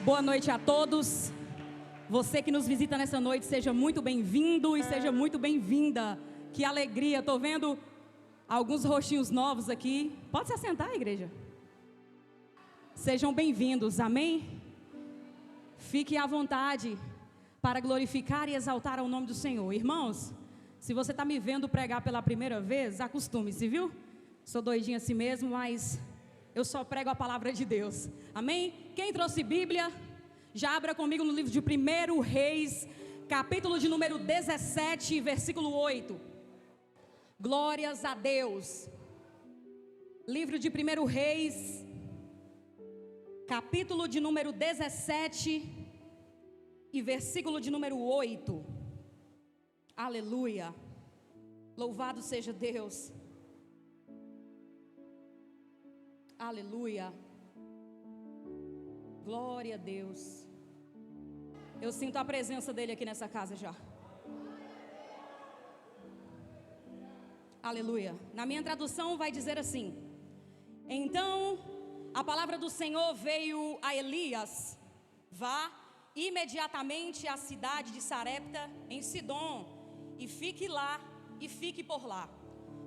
Boa noite a todos. Você que nos visita nessa noite, seja muito bem-vindo e seja muito bem-vinda. Que alegria, estou vendo alguns rostinhos novos aqui. Pode se assentar, igreja. Sejam bem-vindos, amém? Fique à vontade para glorificar e exaltar ao nome do Senhor. Irmãos, se você está me vendo pregar pela primeira vez, acostume-se, viu? Sou doidinha assim mesmo, mas eu só prego a palavra de Deus, amém? Quem trouxe Bíblia, já abra comigo no livro de 1 Reis, capítulo de número 17, versículo 8. Glórias a Deus. Livro de 1 Reis, capítulo de número 17 e versículo de número 8. Aleluia. Louvado seja Deus. Aleluia. Glória a Deus. Eu sinto a presença dele aqui nessa casa já. Aleluia. Na minha tradução vai dizer assim: então a palavra do Senhor veio a Elias: vá imediatamente à cidade de Sarepta em Sidom, e fique lá e fique por lá.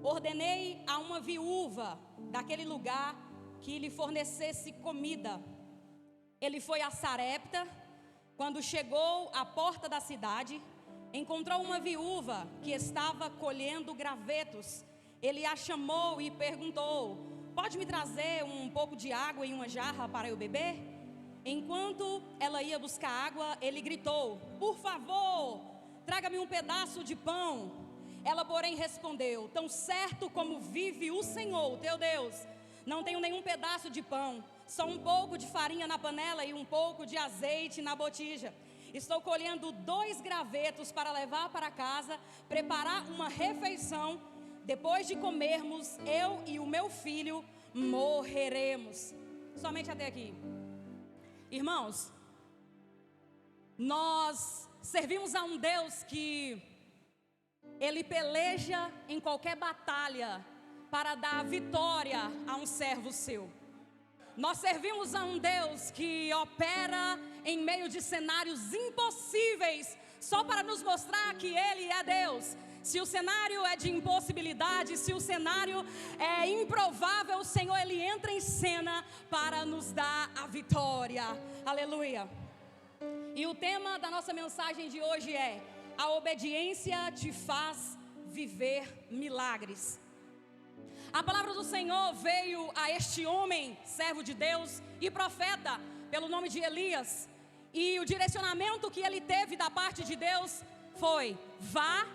Ordenei a uma viúva daquele lugar que lhe fornecesse comida. Ele foi a Sarepta. Quando chegou à porta da cidade, encontrou uma viúva que estava colhendo gravetos. Ele a chamou e perguntou: pode me trazer um pouco de água em uma jarra para eu beber? Enquanto ela ia buscar água, ele gritou: por favor, traga-me um pedaço de pão. Ela, porém, respondeu: tão certo como vive o Senhor, teu Deus, não tenho nenhum pedaço de pão, só um pouco de farinha na panela e um pouco de azeite na botija. Estou colhendo 2 gravetos para levar para casa, preparar uma refeição. Depois de comermos, eu e o meu filho morreremos. Somente até aqui. Irmãos, nós servimos a um Deus que Ele peleja em qualquer batalha para dar vitória a um servo seu. Nós servimos a um Deus que opera em meio de cenários impossíveis, só para nos mostrar que Ele é Deus. Se o cenário é de impossibilidade, se o cenário é improvável, o Senhor, Ele entra em cena para nos dar a vitória. Aleluia. E o tema da nossa mensagem de hoje é: a obediência te faz viver milagres. A palavra do Senhor veio a este homem, servo de Deus e profeta, pelo nome de Elias. E o direcionamento que ele teve da parte de Deus foi: vá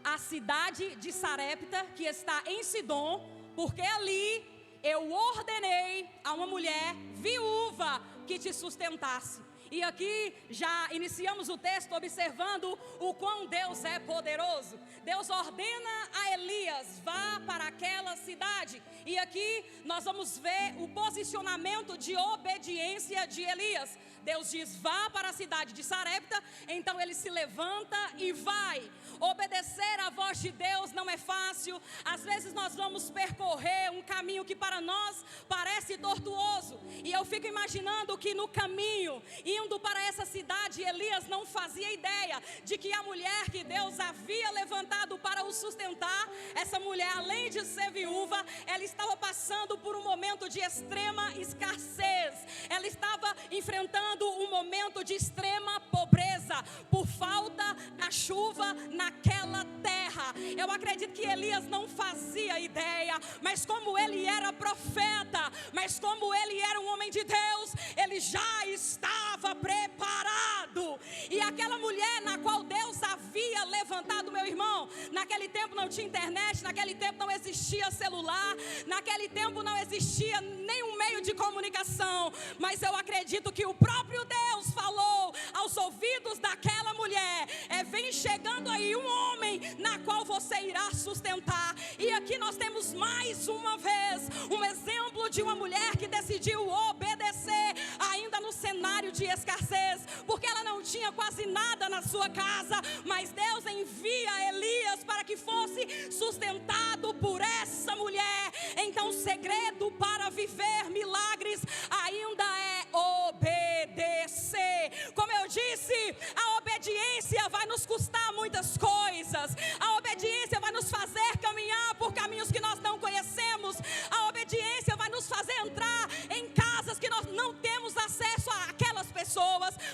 à cidade de Sarepta, que está em Sidom, porque ali eu ordenei a uma mulher viúva que te sustentasse. E aqui já iniciamos o texto observando o quão Deus é poderoso. Deus ordena a Elias: vá para aquela cidade. E aqui nós vamos ver o posicionamento de obediência de Elias. Deus diz: vá para a cidade de Sarepta. Então ele se levanta e vai. Obedecer à voz de Deus não é fácil. Às vezes nós vamos percorrer um caminho que para nós parece tortuoso. E eu fico imaginando que no caminho, indo para essa cidade, Elias não fazia ideia de que a mulher que Deus havia levantado para o sustentar, essa mulher, além de ser viúva, ela estava passando por um momento de extrema escassez. Ela estava enfrentando um momento de extrema pobreza por falta da chuva naquela terra. Eu acredito que Elias não fazia ideia, mas como ele era profeta, mas como ele era um homem de Deus, ele já estava preparado. E aquela mulher na qual Deus havia levantado, meu irmão, naquele tempo não tinha internet, naquele tempo não existia celular, naquele tempo não existia nenhum meio de comunicação, mas eu acredito que o próprio Deus falou aos ouvidos daquela mulher: vem chegando aí um homem na qual você irá sustentar. E aqui nós temos mais uma vez um exemplo de uma mulher que decidiu obedecer ainda no cenário de escassez, porque ela não tinha quase nada na sua casa, mas Deus envia Elias para que fosse sustentado por essa mulher. Então o segredo para viver milagres ainda é obedecer.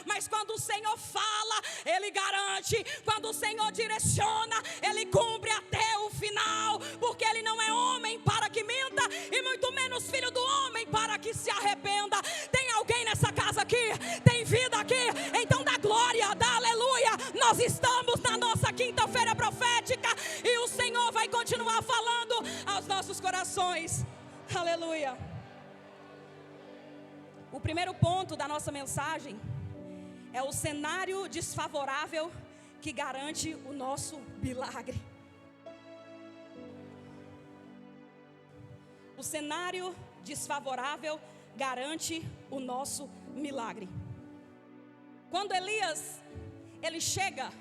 mas quando o Senhor fala, Ele garante. Quando o Senhor direciona, Ele cumpre até o final, porque Ele não é homem para que minta, e muito menos filho do homem para que se arrependa. Tem alguém nessa casa aqui? Tem vida aqui? Então dá glória, dá aleluia. Nós estamos na nossa quinta-feira profética, e o Senhor vai continuar falando aos nossos corações. Aleluia. O primeiro ponto da nossa mensagem é o cenário desfavorável que garante o nosso milagre. O cenário desfavorável garante o nosso milagre. Quando Elias, ele chega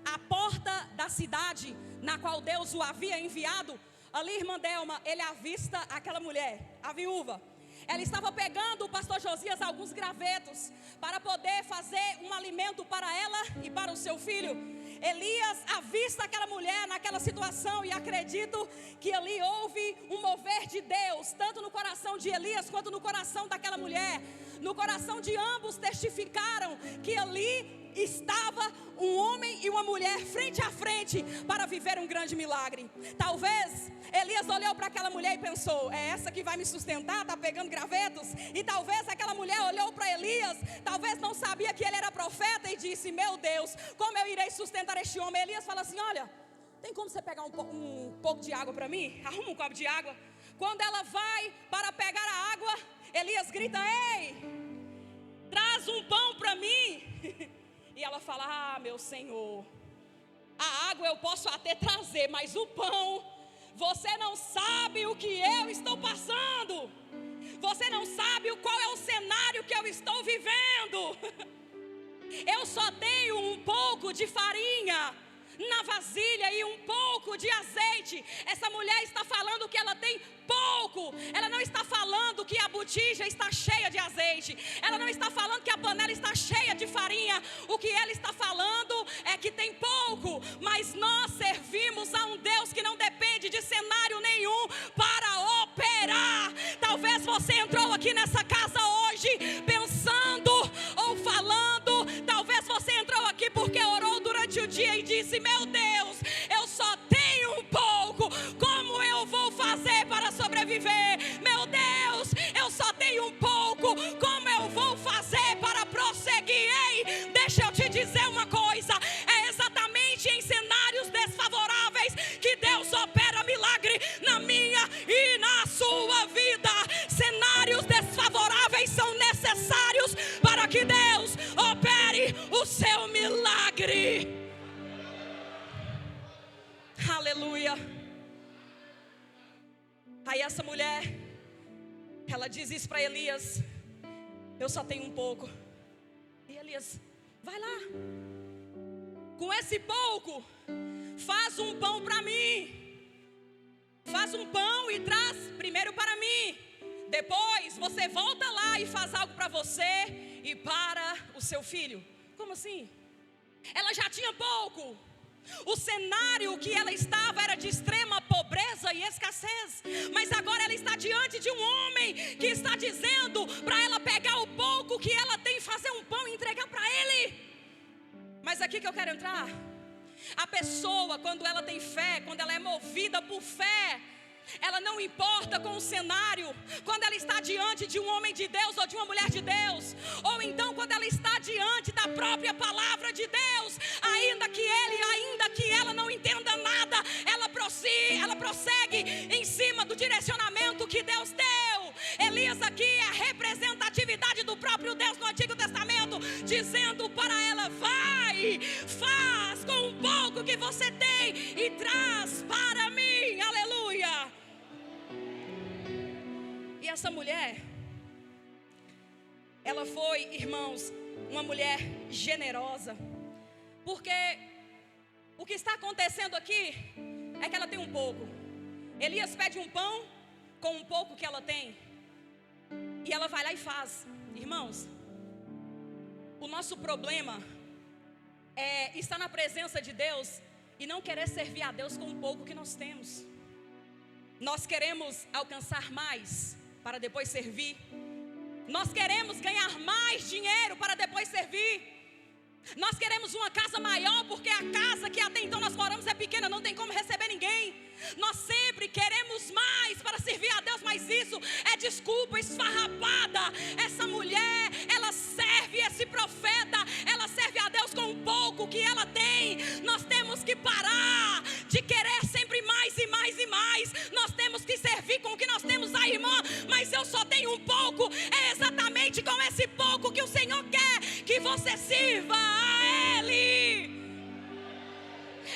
à porta da cidade na qual Deus o havia enviado, ali, irmã Delma, ele avista aquela mulher, a viúva. Ela estava pegando o pastor Josias alguns gravetos para poder fazer um alimento para ela e para o seu filho. Elias avista aquela mulher naquela situação, e acredito que ali houve um mover de Deus, tanto no coração de Elias quanto no coração daquela mulher. No coração de ambos testificaram que ali estava um homem e uma mulher frente a frente para viver um grande milagre. Talvez Elias olhou para aquela mulher e pensou: é essa que vai me sustentar, está pegando gravetos? E talvez aquela mulher olhou para Elias, talvez não sabia que ele era profeta, e disse: meu Deus, como eu irei sustentar este homem? Elias fala assim: olha, tem como você pegar um pouco de água para mim? Arruma um copo de água. Quando ela vai para pegar a água, Elias grita: ei, traz um pão para mim. E ela fala: ah, meu Senhor, a água eu posso até trazer, mas o pão, você não sabe o que eu estou passando. Você não sabe qual é o cenário que eu estou vivendo. Eu só tenho um pouco de farinha na vasilha e um pouco de azeite. Essa mulher está falando que ela tem pouco. Ela não está falando que a botija está cheia de azeite. Ela não está falando que a panela está cheia de farinha. O que ela está falando é que tem pouco. Mas nós servimos a um Deus que não depende de cenário nenhum para operar. Talvez você entrou aqui nessa casa hoje pensando ou falando. Talvez você entrou aqui porque orou durante o dia e disse: meu Deus, eu só tenho um pouco. Como eu vou fazer para sobreviver? Meu Deus, eu só tenho um pouco. Como eu vou fazer para prosseguir? Ei, deixa eu te dizer uma coisa: é exatamente em cenários desfavoráveis que Deus opera milagre na minha e na sua vida. Cenários desfavoráveis são necessários para que Deus opere o seu milagre. Aleluia. Aí essa mulher, ela diz isso para Elias: eu só tenho um pouco. E Elias: vai lá, com esse pouco, faz um pão para mim. Faz um pão e traz primeiro para mim. Depois você volta lá e faz algo para você e para o seu filho. Como assim? Ela já tinha pouco. O cenário que ela estava era de extrema pobreza e escassez. Mas agora ela está diante de um homem que está dizendo para ela pegar o pouco que ela tem, fazer um pão e entregar para ele. Mas aqui que eu quero entrar. A pessoa, quando ela tem fé, quando ela é movida por fé, ela não importa com o cenário. Quando ela está diante de um homem de Deus ou de uma mulher de Deus, ou então quando ela está diante da própria palavra de Deus, ainda que ela não entenda nada, ela prossegue em cima do direcionamento que Deus deu. Elias aqui é a representatividade do próprio Deus no Antigo Testamento, dizendo para ela: vai, faz com um pouco que você tem e traz para mim. Aleluia. E essa mulher, ela foi, irmãos, uma mulher generosa. Porque o que está acontecendo aqui é que ela tem um pouco. Elias pede um pão com um pouco que ela tem, e ela vai lá e faz. Irmãos, o nosso problema é estar na presença de Deus e não querer servir a Deus com um pouco que nós temos. Nós queremos alcançar mais para depois servir. Nós queremos ganhar mais dinheiro para depois servir. queremos uma casa maior, porque a casa que até então nós moramos é pequena, não tem como receber ninguém. Nós sempre queremos mais para servir a Deus, mas isso é desculpa esfarrapada. Essa mulher, ela serve esse profeta, ela serve a Deus com o pouco que ela tem. Nós temos que parar de querer sempre mais e mais e mais. Nós temos que servir com o que nós temos. A irmã, mas eu só tenho um pouco. É exatamente com esse pouco que o Senhor quer que você sirva a Ele.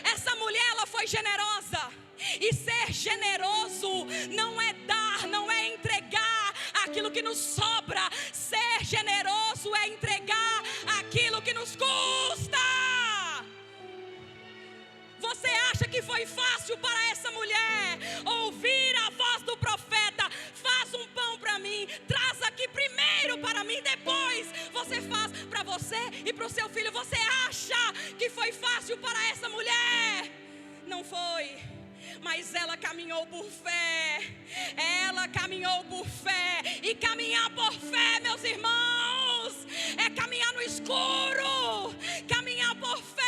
Essa mulher, ela foi generosa. E ser generoso não é dar, não é entregar aquilo que nos sobra. Ser generoso é entregar aquilo que nos custa. Você acha que foi fácil para essa mulher ouvir a voz do profeta? Faz um pão para mim, traz aqui primeiro para mim, depois você faz para você e para o seu filho. Você acha que foi fácil para essa mulher? Não foi. Mas ela caminhou por fé. Ela caminhou por fé. E caminhar por fé, meus irmãos, é caminhar no escuro. Caminhar por fé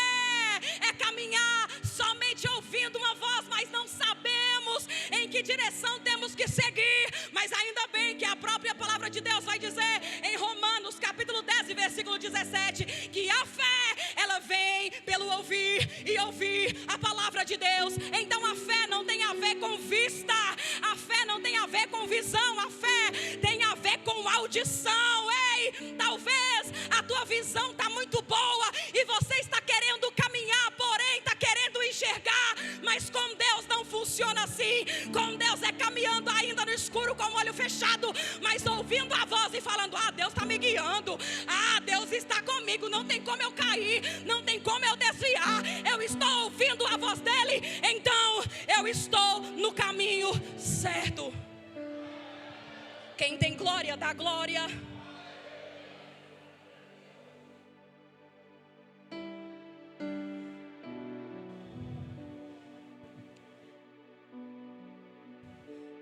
é caminhar somente ouvindo uma voz, mas não sabemos em que direção temos que seguir. Mas ainda bem que a própria palavra de Deus vai dizer em Romanos capítulo 10 versículo 17, que a fé, ela vem pelo ouvir e ouvir a palavra de Deus. Então a fé não tem a ver com vista, a fé não tem a ver com visão, a fé tem a ver com audição. Ei, talvez a tua visão está muito boa e você está querendo caminhar, porém está querendo enxergar, mas com Deus não funciona assim. Com Deus é caminhando ainda no escuro com o olho fechado, mas ouvindo a voz e falando: ah, Deus está me guiando, ah, Deus está comigo, não tem como eu cair, não tem como eu desviar, eu estou ouvindo a voz dele, então eu estou no caminho certo. Quem tem glória, dá glória.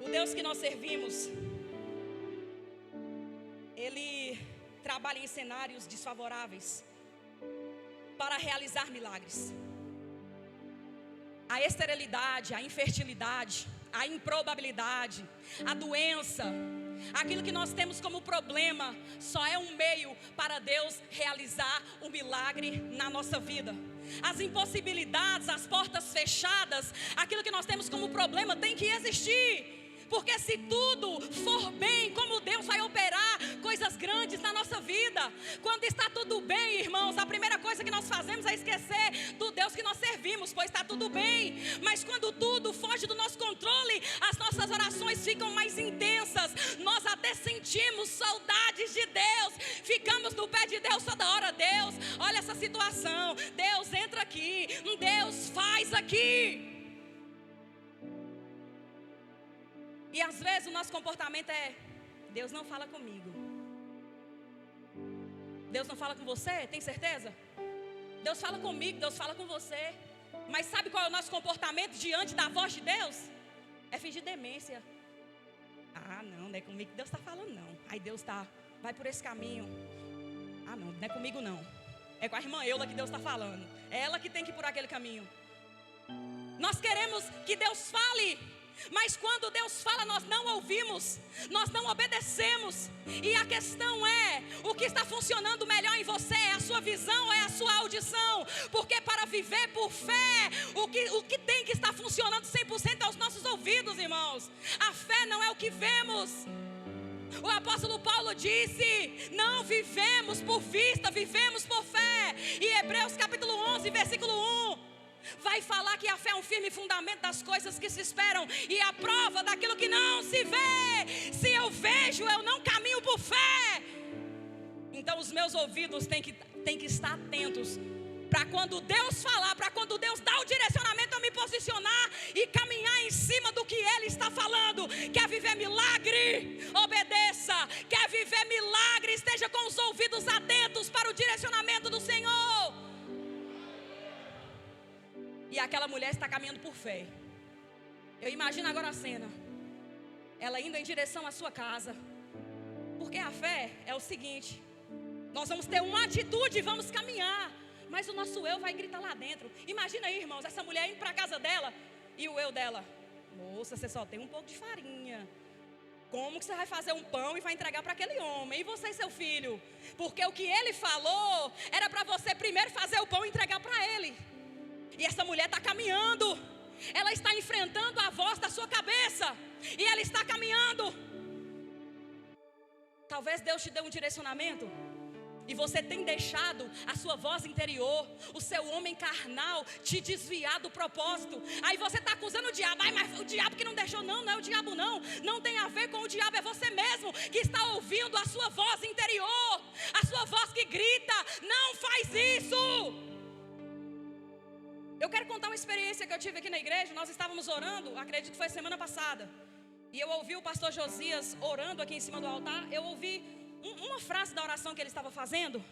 O Deus que nós servimos, Ele trabalha em cenários desfavoráveis para realizar milagres. A esterilidade, a infertilidade, a improbabilidade, a doença, aquilo que nós temos como problema, só é um meio para Deus realizar o milagre na nossa vida. As impossibilidades, as portas fechadas, aquilo que nós temos como problema tem que existir. Porque se tudo for bem, como Deus vai operar coisas grandes na nossa vida? Quando está tudo bem, irmãos, a primeira coisa que nós fazemos é esquecer do Deus que nós servimos, pois está tudo bem. Mas quando tudo foge do nosso controle, as nossas orações ficam mais intensas. Nós até sentimos saudades de Deus, ficamos no pé de Deus toda hora. Deus, olha essa situação, Deus entra aqui, Deus faz aqui. E às vezes o nosso comportamento é: Deus não fala comigo. Deus não fala com você? Tem certeza? Deus fala comigo, Deus fala com você. Mas sabe qual é o nosso comportamento diante da voz de Deus? É fingir demência. Ah, não é comigo que Deus está falando, não. Aí Deus está, vai por esse caminho. Ah, não é comigo não. É com a irmã Eula que Deus está falando. É ela que tem que ir por aquele caminho. Nós queremos que Deus fale, mas quando Deus fala, nós não ouvimos, nós não obedecemos. E a questão é: o que está funcionando melhor em você? É a sua visão ou é a sua audição? Porque para viver por fé, o que tem que estar funcionando 100% é os nossos ouvidos, irmãos. A fé não é o que vemos. O apóstolo Paulo disse: não vivemos por vista, vivemos por fé. E Hebreus capítulo 11, versículo 1 vai falar que a fé é um firme fundamento das coisas que se esperam e a prova daquilo que não se vê. Se eu vejo, eu não caminho por fé. Então os meus ouvidos têm que estar atentos para quando Deus falar, para quando Deus dá o direcionamento, eu me posicionar e caminhar em cima do que Ele está falando. Quer viver milagre? Obedeça. Quer viver milagre? Esteja com os ouvidos atentos para o direcionamento do Senhor. E aquela mulher está caminhando por fé. Eu imagino agora a cena, ela indo em direção à sua casa. Porque a fé é o seguinte: nós vamos ter uma atitude e vamos caminhar, mas o nosso eu vai gritar lá dentro. Imagina aí, irmãos, essa mulher indo para a casa dela e o eu dela: moça, você só tem um pouco de farinha. Como que você vai fazer um pão e vai entregar para aquele homem? E você e seu filho? Porque o que ele falou era para você primeiro fazer o pão e entregar para ele. E essa mulher está caminhando. Ela está enfrentando a voz da sua cabeça. E ela está caminhando. Talvez Deus te dê um direcionamento e você tem deixado a sua voz interior, o seu homem carnal, te desviar do propósito. Aí você está acusando o diabo: ai, mas o diabo que não deixou. Não, não é o diabo não. Não tem a ver com o diabo, é você mesmo que está ouvindo a sua voz interior, a sua voz que grita: não faz isso. Eu quero contar uma experiência que eu tive aqui na igreja. Nós estávamos orando, acredito que foi semana passada, e eu ouvi o pastor Josias orando aqui em cima do altar. Eu ouvi uma frase da oração que ele estava fazendo.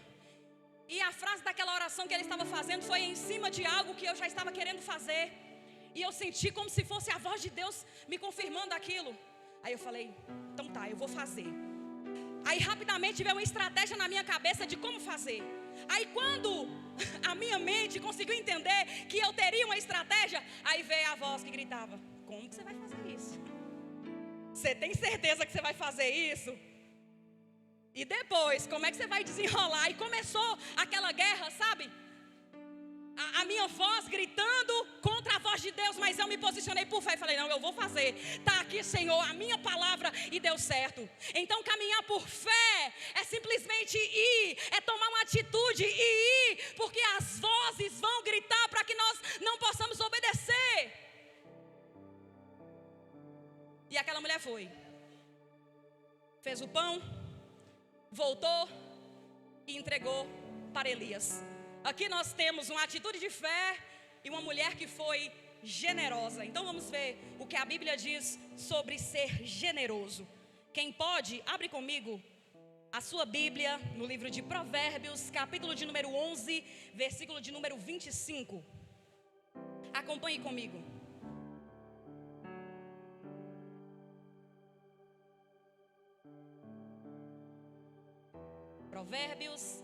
E a frase daquela oração que ele estava fazendo foi em cima de algo que eu já estava querendo fazer. E eu senti como se fosse a voz de Deus me confirmando aquilo. Aí eu falei: então tá, eu vou fazer. Aí rapidamente veio uma estratégia na minha cabeça de como fazer. Aí quando a minha mente conseguiu entender que eu teria uma estratégia, aí veio a voz que gritava: como que você vai fazer isso? Você tem certeza que você vai fazer isso? E depois, como é que você vai desenrolar? E começou aquela guerra, sabe? A minha voz gritando contra a voz de Deus, mas eu me posicionei por fé e falei: não, eu vou fazer. Está aqui, Senhor, a minha palavra, e deu certo. Então caminhar por fé é simplesmente ir, é tomar uma atitude e ir, porque as vozes vão gritar para que nós não possamos obedecer. E aquela mulher foi, fez o pão, voltou e entregou para Elias. Aqui nós temos uma atitude de fé e uma mulher que foi generosa. Então vamos ver o que a Bíblia diz sobre ser generoso. Quem pode, abre comigo a sua Bíblia no livro de Provérbios, capítulo de número 11, versículo de número 25. Acompanhe comigo. Provérbios,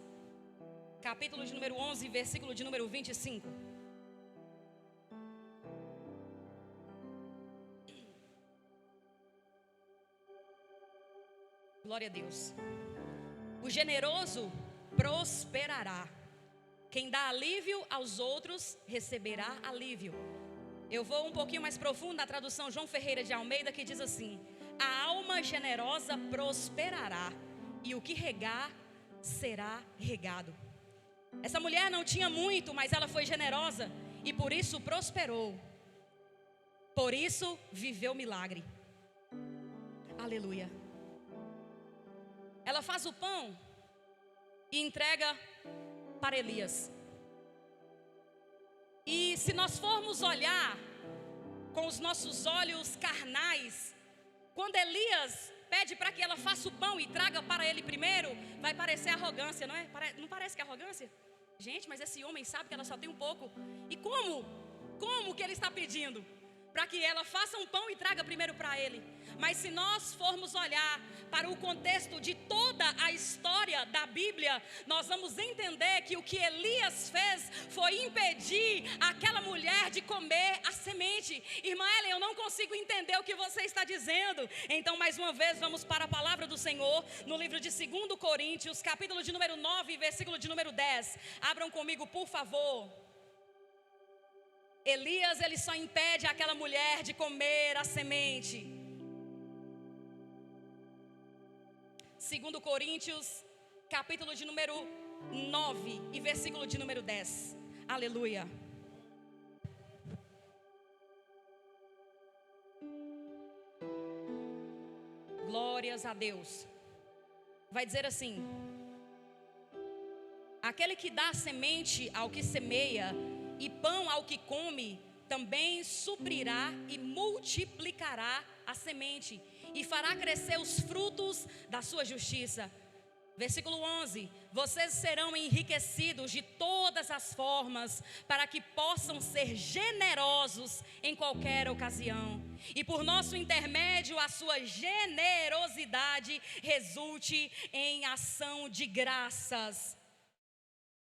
capítulo de número 11, versículo de número 25. Glória a Deus. O generoso prosperará. Quem dá alívio aos outros receberá alívio. Eu vou um pouquinho mais profundo na tradução João Ferreira de Almeida, que diz assim: a alma generosa prosperará, e o que regar será regado. Essa mulher não tinha muito, mas ela foi generosa e por isso prosperou. Por isso viveu milagre. Aleluia. Ela faz o pão e entrega para Elias. E se nós formos olhar com os nossos olhos carnais, quando Elias pede para que ela faça o pão e traga para ele primeiro, vai parecer arrogância, não é? Não parece que é arrogância? Gente, mas esse homem sabe que ela só tem um pouco. E como que ele está pedindo? Para que ela faça um pão e traga primeiro para ele. Mas se nós formos olhar para o contexto de toda a história da Bíblia, nós vamos entender que o que Elias fez foi impedir aquela mulher de comer a semente. Irmã Ellen, eu não consigo entender o que você está dizendo. Então mais uma vez vamos para a palavra do Senhor no livro de 2 Coríntios, capítulo de número 9, versículo de número 10. Abram comigo, por favor. Elias, ele só impede aquela mulher de comer a semente. 2 Coríntios, capítulo de número 9 e versículo de número 10. Aleluia. Glórias a Deus. Vai dizer assim: aquele que dá semente ao que semeia e pão ao que come, também suprirá e multiplicará a semente, e fará crescer os frutos da sua justiça. Versículo 11: vocês serão enriquecidos de todas as formas, para que possam ser generosos em qualquer ocasião, e por nosso intermédio a sua generosidade resulte em ação de graças.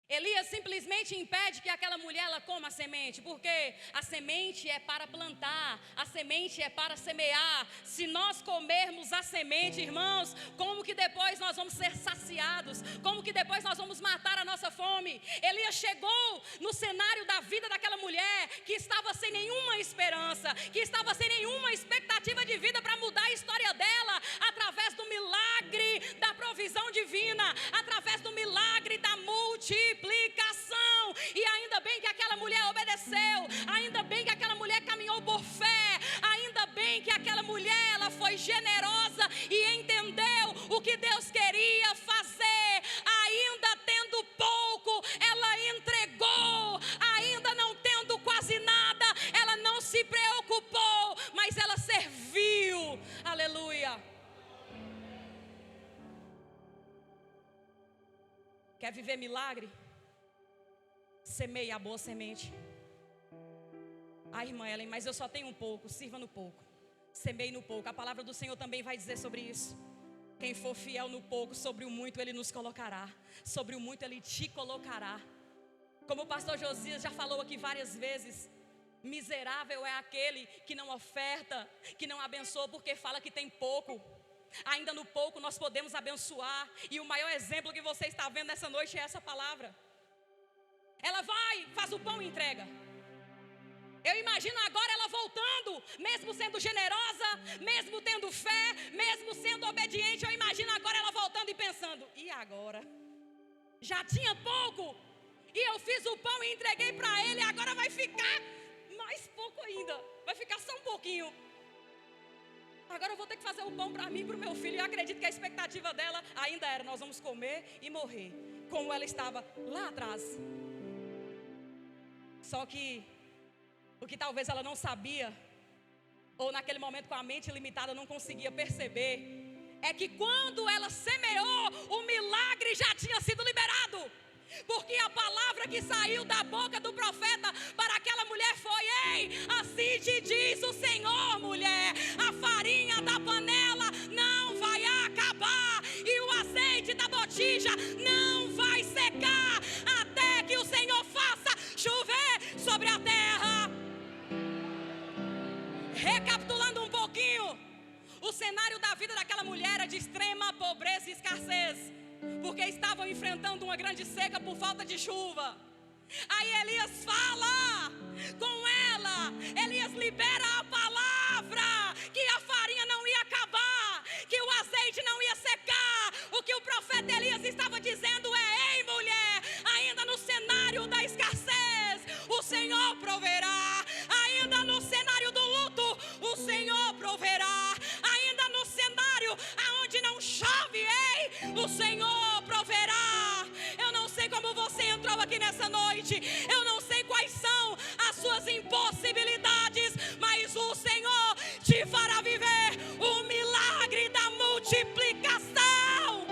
Elias simplesmente impede que aquela mulher ela coma a semente, porque a semente é para plantar, a semente é para semear. Se nós comermos a semente, irmãos, como que depois nós vamos ser saciados? Como que depois nós vamos matar a nossa fome? Elias chegou no cenário da vida daquela mulher que estava sem nenhuma esperança, que estava sem nenhuma expectativa de vida para mudar a história dela, através do milagre da provisão divina, através do milagre da multiplicação. E ainda bem que aquela mulher obedeceu, ainda bem que aquela mulher caminhou por fé, ainda bem que aquela mulher ela foi generosa e entendeu o que Deus queria fazer. Ainda tendo pouco, ela entregou, ainda não tendo quase nada, ela não se preocupou, mas ela serviu. Aleluia. Quer viver milagre? Semeie a boa semente. Irmã Ellen, mas eu só tenho um pouco. Sirva no pouco, semeie no pouco. A palavra do Senhor também vai dizer sobre isso. Quem for fiel no pouco, sobre o muito Ele nos colocará. Sobre o muito Ele te colocará. Como o pastor Josias já falou aqui várias vezes, miserável é aquele que não oferta, que não abençoa porque fala que tem pouco. Ainda no pouco nós podemos abençoar. E o maior exemplo que você está vendo nessa noite é essa palavra. Ela vai, faz o pão e entrega. Eu imagino agora ela voltando, mesmo sendo generosa, mesmo tendo fé, mesmo sendo obediente. Eu imagino agora ela voltando e pensando: e agora? Já tinha pouco, e eu fiz o pão e entreguei para ele, agora vai ficar mais pouco ainda. Vai ficar só um pouquinho. Agora eu vou ter que fazer o pão para mim e para o meu filho. E eu acredito que a expectativa dela ainda era: nós vamos comer e morrer, como ela estava lá atrás. Só que o que talvez ela não sabia, ou naquele momento com a mente limitada não conseguia perceber, é que quando ela semeou, o milagre já tinha sido liberado. Porque a palavra que saiu da boca do profeta para aquela mulher foi: ei, assim te diz o Senhor, mulher, a farinha da panela não vai acabar, e o azeite da botija não vai secar, até que o Senhor faça chover sobre a terra. Recapitulando um pouquinho, o cenário da vida daquela mulher era de extrema pobreza e escassez, porque estavam enfrentando uma grande seca por falta de chuva. Aí Elias fala com ela, Elias libera a palavra que a farinha não ia acabar, que o azeite não ia secar. O que o profeta Elias estava dizendo é: ei, mulher, ainda no cenário da escassez, o Senhor proverá. Ainda no cenário do luto, o Senhor proverá. Ainda no cenário aonde não chove, ei, o Senhor proverá. Eu não sei como você entrou aqui nessa noite, eu não sei quais são as suas impossibilidades, mas o Senhor te fará viver o milagre da multiplicação.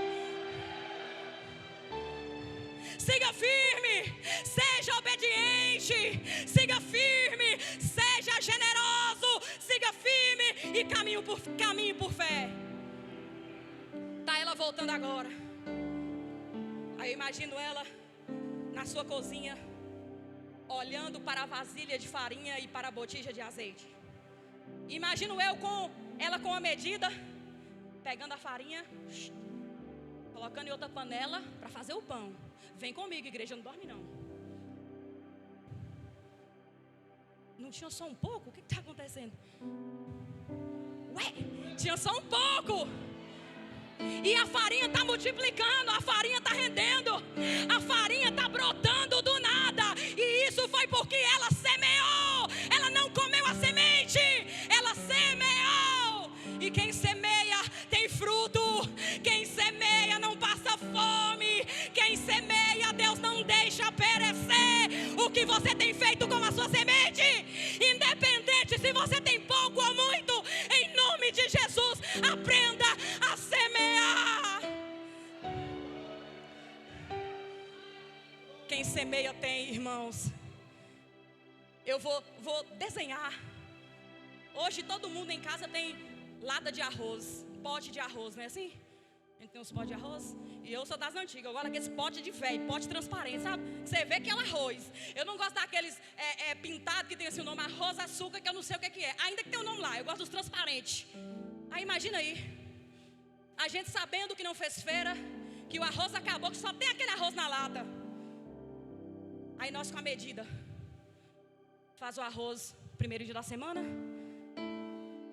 Siga firme, seja obediente, siga firme, seja generoso, siga firme e caminhe por fé. Tá ela voltando agora. Aí eu imagino ela na sua cozinha, olhando para a vasilha de farinha e para a botija de azeite. Imagino eu ela com a medida, pegando a farinha, colocando em outra panela para fazer o pão. Vem comigo, igreja, não dorme não. Não tinha só um pouco? O que está acontecendo? Ué, tinha só um pouco. E a farinha está multiplicando, a farinha está rendendo, a farinha está brotando do nada. E isso foi porque ela semeou. Ela não comeu a semente, ela semeou. E quem semeia tem fruto. Quem semeia não passa fome. Quem semeia, Deus não deixa perecer o que você tem feito com a sua semente. Independente se você tem pouco ou muito, em nome de Jesus, aprenda a semear. Quem semeia tem, irmãos. Eu vou desenhar. Hoje todo mundo em casa tem lata de arroz, pote de arroz, não é assim? A gente tem uns potes de arroz. E eu sou das antigas. Eu gosto daqueles potes de velho, pote transparente, sabe? Você vê que é um arroz. Eu não gosto daqueles pintados que tem assim o nome arroz, açúcar, que eu não sei o que é. Ainda que tem o nome lá, eu gosto dos transparentes. Aí imagina aí, a gente sabendo que não fez feira, que o arroz acabou, que só tem aquele arroz na lata. Aí nós com a medida, faz o arroz primeiro dia da semana,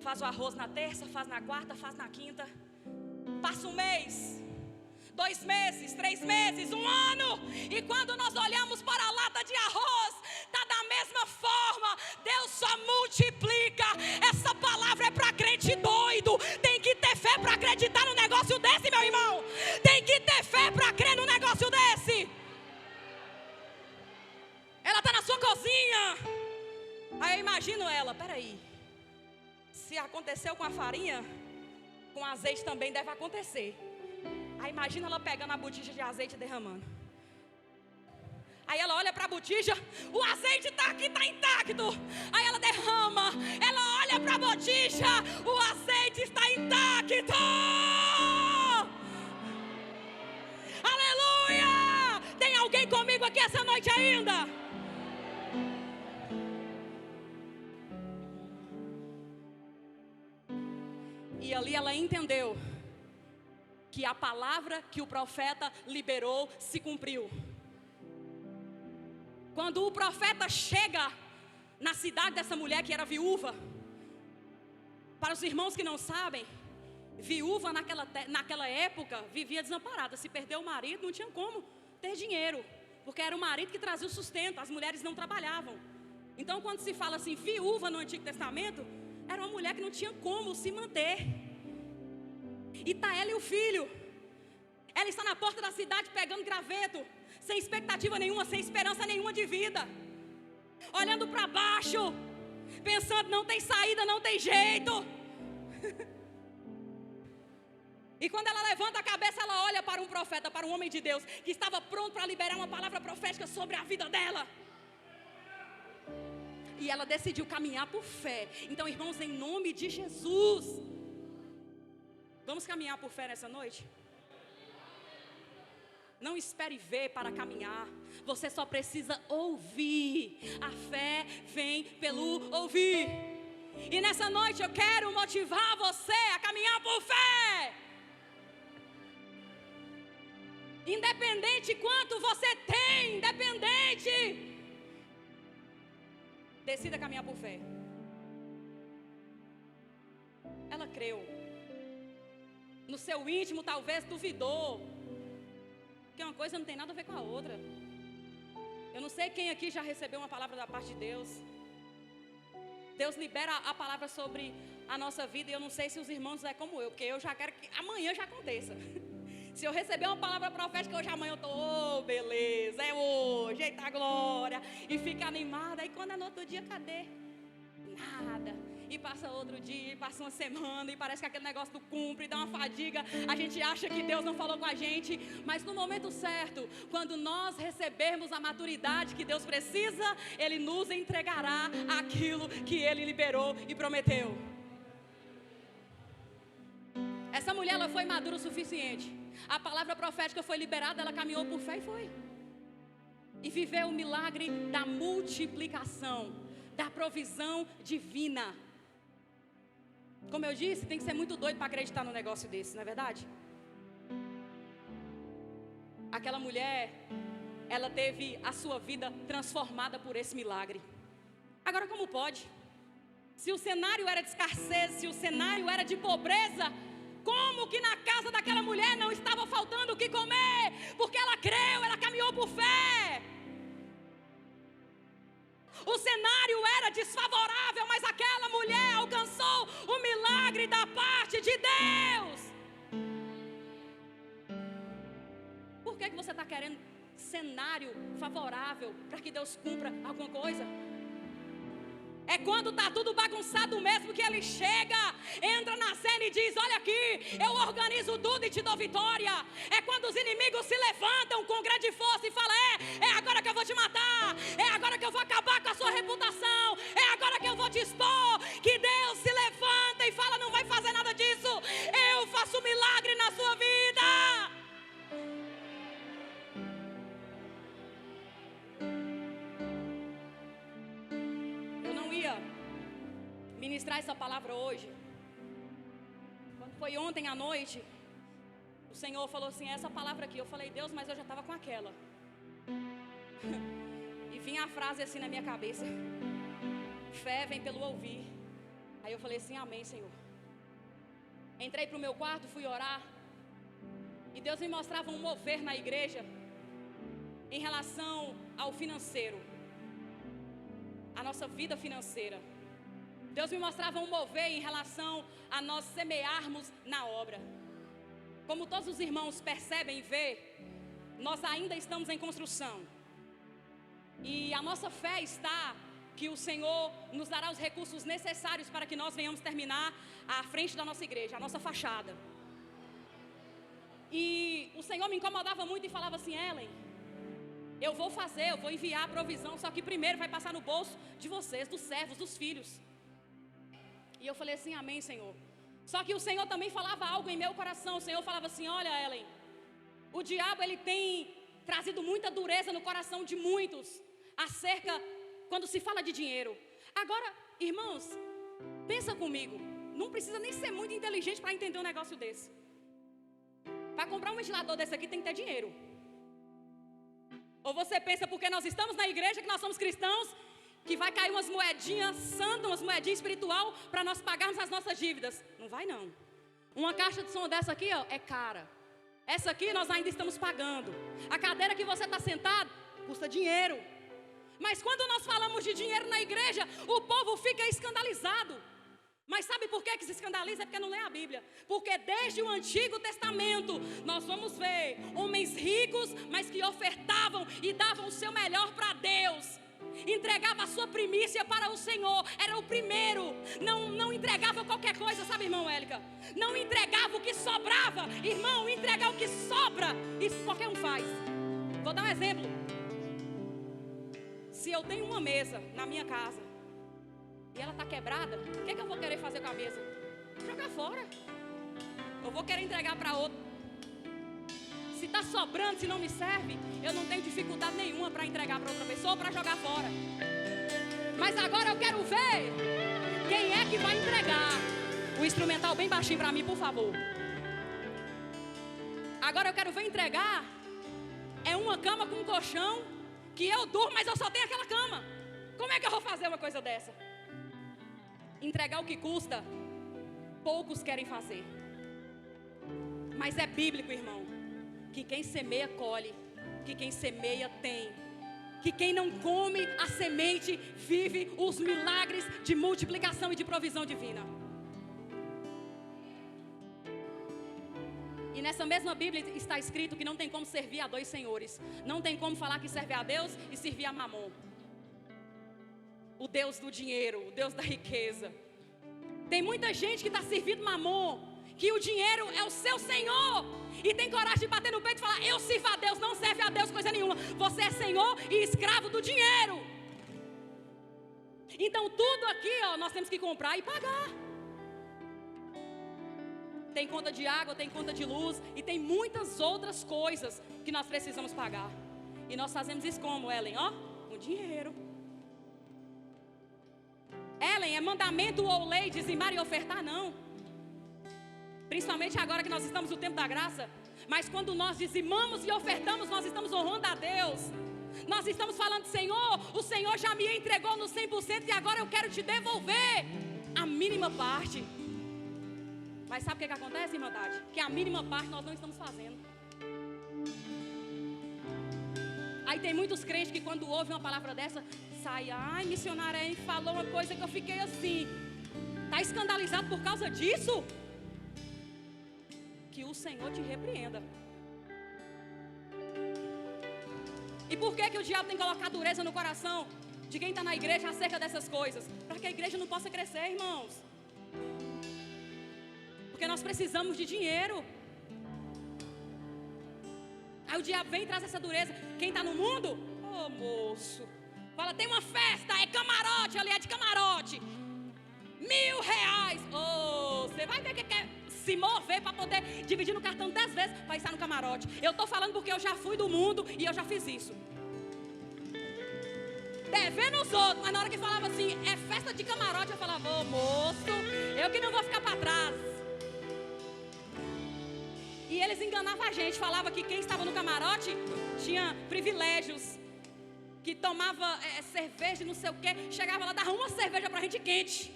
faz o arroz na terça, faz na quarta, faz na quinta. Passa um mês, 2 meses, 3 meses, 1 ano. E quando nós olhamos para a lata de arroz, está da mesma forma. Deus só multiplica. Essa palavra é para crente doido. Tem que ter fé para acreditar no negócio desse, meu irmão. Tem que ter fé para crer no negócio desse. Ela está na sua cozinha. Aí eu imagino ela, peraí, se aconteceu com a farinha, com azeite também deve acontecer. Aí imagina ela pegando a botija de azeite e derramando. Aí ela olha para a botija, o azeite está aqui, está intacto. Aí ela derrama, ela olha para a botija, o azeite está intacto. Aleluia! Tem alguém comigo aqui essa noite ainda? E ali ela entendeu que a palavra que o profeta liberou se cumpriu. Quando o profeta chega na cidade dessa mulher que era viúva, para os irmãos que não sabem, viúva naquela época vivia desamparada. Se perdeu o marido, não tinha como ter dinheiro, porque era o marido que trazia o sustento, as mulheres não trabalhavam. Então quando se fala assim, viúva no Antigo Testamento, era uma mulher que não tinha como se manter. E está ela e o filho. Ela está na porta da cidade pegando graveto, sem expectativa nenhuma, sem esperança nenhuma de vida, olhando para baixo, pensando, não tem saída, não tem jeito. E quando ela levanta a cabeça, ela olha para um profeta, para um homem de Deus, que estava pronto para liberar uma palavra profética sobre a vida dela. E ela decidiu caminhar por fé. Então, irmãos, em nome de Jesus, vamos caminhar por fé nessa noite? Não espere ver para caminhar. Você só precisa ouvir. A fé vem pelo ouvir. E nessa noite eu quero motivar você a caminhar por fé. Independente quanto você tem, independente, decida caminhar por fé. Ela creu. No seu íntimo talvez duvidou, porque uma coisa não tem nada a ver com a outra. Eu não sei quem aqui já recebeu uma palavra da parte de Deus. Deus libera a palavra sobre a nossa vida, e eu não sei se os irmãos é como eu, porque eu já quero que amanhã já aconteça. Se eu receber uma palavra profética hoje, amanhã eu estou, beleza, é hoje, eita glória, e fica animada. Aí quando é no outro dia, cadê? Nada. E passa outro dia, e passa uma semana, e parece que aquele negócio não cumpre, dá uma fadiga. A gente acha que Deus não falou com a gente, mas no momento certo, quando nós recebermos a maturidade que Deus precisa, Ele nos entregará aquilo que Ele liberou e prometeu. Essa mulher, ela foi madura o suficiente. A palavra profética foi liberada, ela caminhou por fé e foi. E viveu o milagre da multiplicação, da provisão divina. Como eu disse, tem que ser muito doido para acreditar num negócio desse, não é verdade? Aquela mulher, ela teve a sua vida transformada por esse milagre. Agora, como pode? Se o cenário era de escassez, se o cenário era de pobreza, como que na casa daquela mulher não estava faltando o que comer? Porque ela creu, ela caminhou por fé. O cenário era desfavorável, mas aquela mulher alcançou o milagre da parte de Deus. Por que você está querendo cenário favorável para que Deus cumpra alguma coisa? É quando está tudo bagunçado mesmo que Ele chega, entra na cena e diz, olha aqui, eu organizo tudo e te dou vitória. É quando os inimigos se levantam com grande força e falam, é agora que eu vou te matar, é agora que eu vou acabar com a sua reputação, é agora que eu vou te expor, que Deus se levanta e fala, não vai fazer nada disso, eu faço um milagre na sua vida. ia ministrar essa palavra hoje, quando foi ontem à noite, o Senhor falou assim, essa palavra aqui. Eu falei, Deus, mas eu já estava com aquela. E vinha a frase assim na minha cabeça, fé vem pelo ouvir. Aí eu falei assim, amém, Senhor. Entrei para o meu quarto, fui orar, e Deus me mostrava um mover na igreja em relação ao financeiro, a nossa vida financeira. Deus me mostrava um mover em relação a nós semearmos na obra. Como todos os irmãos percebem e vê, nós ainda estamos em construção. E a nossa fé está que o Senhor nos dará os recursos necessários para que nós venhamos terminar à frente da nossa igreja, a nossa fachada. E o Senhor me incomodava muito e falava assim, Ellen, eu vou fazer, eu vou enviar a provisão, só que primeiro vai passar no bolso de vocês, dos servos, dos filhos. E eu falei assim, amém, Senhor. Só que o Senhor também falava algo em meu coração. O Senhor falava assim, olha, Ellen, o diabo ele tem trazido muita dureza no coração de muitos acerca quando se fala de dinheiro. Agora, irmãos, pensa comigo, não precisa nem ser muito inteligente para entender um negócio desse. Para comprar um ventilador desse aqui tem que ter dinheiro. Ou você pensa porque nós estamos na igreja, que nós somos cristãos, que vai cair umas moedinhas santas, umas moedinhas espiritual para nós pagarmos as nossas dívidas? Não vai não. Uma caixa de som dessa aqui, ó, é cara. Essa aqui nós ainda estamos pagando. A cadeira que você está sentado custa dinheiro. Mas quando nós falamos de dinheiro na igreja, o povo fica escandalizado. Mas sabe por que se escandaliza? É porque não lê a Bíblia. Porque desde o Antigo Testamento nós vamos ver homens ricos, mas que ofertavam e davam o seu melhor para Deus. Entregava a sua primícia para o Senhor. Era o primeiro. Não entregava qualquer coisa, sabe, irmão Élica? Não entregava o que sobrava. Irmão, entregar o que sobra, isso qualquer um faz. Vou dar um exemplo. Se eu tenho uma mesa na minha casa e ela está quebrada, o que eu vou querer fazer com a mesa? Jogar fora. Eu vou querer entregar para outro. Se está sobrando, se não me serve, eu não tenho dificuldade nenhuma para entregar para outra pessoa ou para jogar fora. Mas agora eu quero ver quem é que vai entregar. O instrumental bem baixinho para mim, por favor. Agora eu quero ver entregar. É uma cama com um colchão que eu durmo, mas eu só tenho aquela cama. Como é que eu vou fazer uma coisa dessa? Entregar o que custa, poucos querem fazer. Mas é bíblico, irmão, que quem semeia colhe, que quem semeia tem, que quem não come a semente vive os milagres de multiplicação e de provisão divina. E nessa mesma Bíblia está escrito que não tem como servir a dois senhores. Não tem como falar que serve a Deus e servir a Mamon, o Deus do dinheiro, o Deus da riqueza. Tem muita gente que está servindo Mamon, que o dinheiro é o seu Senhor, e tem coragem de bater no peito e falar, eu sirvo a Deus, não serve a Deus coisa nenhuma. Você é Senhor e escravo do dinheiro. Então tudo aqui, ó, nós temos que comprar e pagar. Tem conta de água, tem conta de luz, e tem muitas outras coisas que nós precisamos pagar. E nós fazemos isso como, Ellen? Ó, com dinheiro. Ellen, é mandamento ou lei dizimar e ofertar? Não. Principalmente agora que nós estamos no tempo da graça. Mas quando nós dizimamos e ofertamos, nós estamos honrando a Deus. Nós estamos falando, Senhor, o Senhor já me entregou no 100% e agora eu quero te devolver a mínima parte. Mas sabe o que acontece, irmandade? Que a mínima parte nós não estamos fazendo. Aí tem muitos crentes que quando ouvem uma palavra dessa, sai, ai, missionária, hein, falou uma coisa que eu fiquei assim. Está escandalizado por causa disso? Que o Senhor te repreenda. E por que o diabo tem que colocar dureza no coração de quem está na igreja acerca dessas coisas? Para que a igreja não possa crescer, irmãos. Porque nós precisamos de dinheiro. Aí o diabo vem e traz essa dureza. Quem está no mundo? Ô moço, fala, tem uma festa, é camarote, ali é de camarote, R$1.000. Você vai ver que quer se mover para poder dividir no cartão 10 vezes para estar no camarote. Eu estou falando porque eu já fui do mundo e eu já fiz isso. devendo os outros, mas na hora que falava assim, é festa de camarote, eu falava, ô moço, eu que não vou ficar para trás. E eles enganavam a gente, falava que quem estava no camarote tinha privilégios, que tomava cerveja, não sei o quê, chegava lá, dava uma cerveja pra gente quente.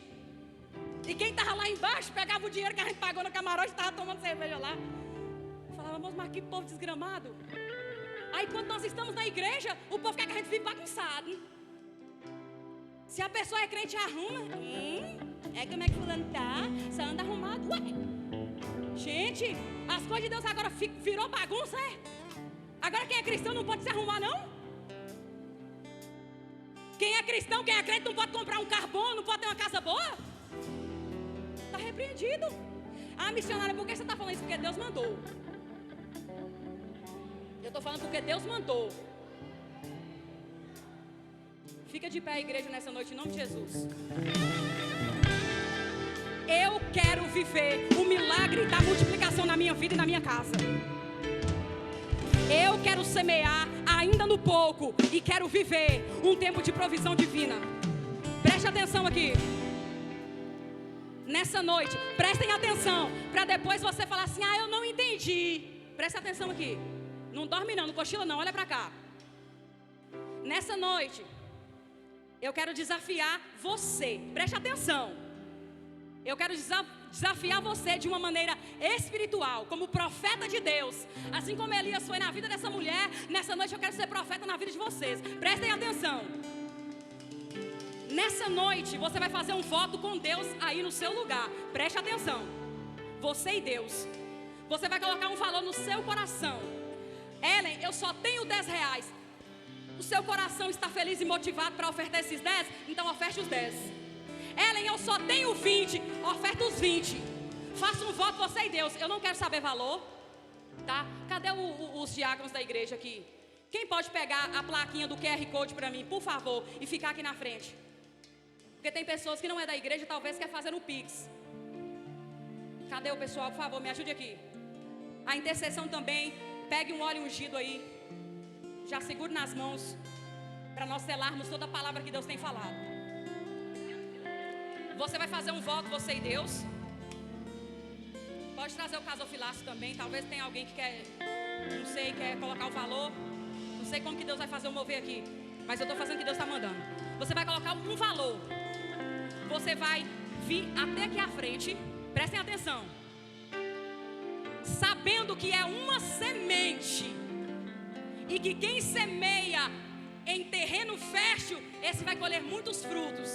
E quem estava lá embaixo pegava o dinheiro que a gente pagou no camarote e estava tomando cerveja lá. Eu falava, moço, mas que povo desgramado. Aí quando nós estamos na igreja, o povo quer que a gente fique bagunçado. Se a pessoa é crente, arruma. Como é que fulano tá? Só anda arrumado. Ué. Gente, as coisas de Deus agora virou bagunça, é? Agora quem é cristão não pode se arrumar, não? Quem é cristão, quem é crente não pode comprar um carro bom, não pode ter uma casa boa? Está repreendido. Ah, missionária, por que você está falando isso? Porque Deus mandou. Eu estou falando porque Deus mandou. Fica de pé a igreja nessa noite, em nome de Jesus. Eu quero viver o milagre da multiplicação na minha vida e na minha casa. Eu quero semear ainda no pouco e quero viver um tempo de provisão divina. Preste atenção aqui. Nessa noite, prestem atenção, para depois você falar assim, eu não entendi. Preste atenção aqui. Não dorme não cochila não, olha para cá. Nessa noite, eu quero desafiar você. Preste atenção. Eu quero desafiar você de uma maneira espiritual, como profeta de Deus. Assim como Elias foi na vida dessa mulher, nessa noite eu quero ser profeta na vida de vocês. Prestem atenção. Nessa noite você vai fazer um voto com Deus aí no seu lugar. Preste atenção. Você e Deus. Você vai colocar um valor no seu coração. Ellen, eu só tenho 10 reais. O seu coração está feliz e motivado para ofertar esses 10? Então oferte os 10. Ellen, eu só tenho 20. Oferta os 20. Faça um voto você e Deus. Eu não quero saber valor, tá? Cadê os diáconos da igreja aqui? Quem pode pegar a plaquinha do QR Code para mim, por favor, e ficar aqui na frente? Porque tem pessoas que não é da igreja, talvez quer fazer no Pix. Cadê o pessoal? Por favor, me ajude aqui. A intercessão também. Pegue um óleo ungido aí. Já segure nas mãos, para nós selarmos toda a palavra que Deus tem falado. Você vai fazer um voto, você e Deus. Pode trazer o casofilácio também. Talvez tenha alguém que quer, não sei, quer colocar o valor. Não sei como que Deus vai fazer o mover aqui, mas eu estou fazendo o que Deus está mandando. Você vai colocar um valor. Você vai vir até aqui à frente. Prestem atenção. Sabendo que é uma semente. E que quem semeia em terreno fértil, esse vai colher muitos frutos.